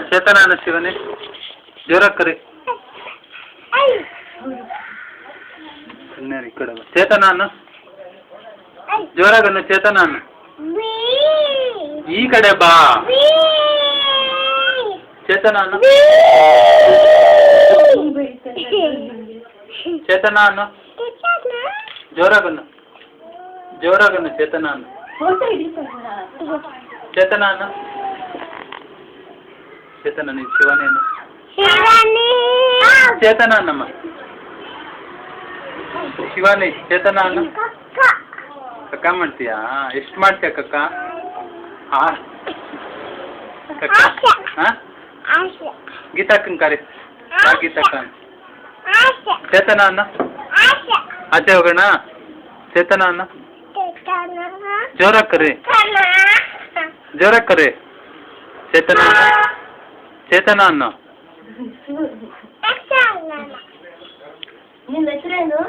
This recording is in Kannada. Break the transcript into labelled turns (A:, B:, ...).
A: ಚೇತನ ಅನ್ನ ಶಿವನೇ ಜೋರಾಗಿ ಕರಿ ಈ ಕಡೆ ಚೇತನ ಅನ್ನ ಜೋರಾಗನ್ನು ಚೇತನ ಅನ್ನ ಈ ಕಡೆ ಬಾ ಚೇತನ ಅನ್ನ ಚೇತನ ಅನ್ನ ಜೋರಾಗನ್ನು ಚೇತನ ಅನ್ನ ಚೇತನ ಅನ್ನ ಚೇತನ ನೀನು ಶಿವನೇ ಅನ್ನ ಚೇತನ ಅನ್ನಮ್ಮ ಶಿವಾನಿ ಚೇತನ ಅನ್ನ ಕಕ್ಕ ಮಾಡ್ತೀಯಾ ಎಷ್ಟು ಮಾಡ್ತೀಯ ಕಕ್ಕ ಕಕ್ಕ ಗೀತಾಕ್ಕನ್ ಕರಿ ಗೀತಾಕ್ಕ ಚೇತನ ಅನ್ನ ಆಚೆ ಹೋಗೋಣ ಚೇತನ ಅನ್ನ ಜೋರಾಗಿ ಕರಿ ಚೇತನ ಅನ್ನ
B: ನಿನ್ನ ಹೆಸರೇನು?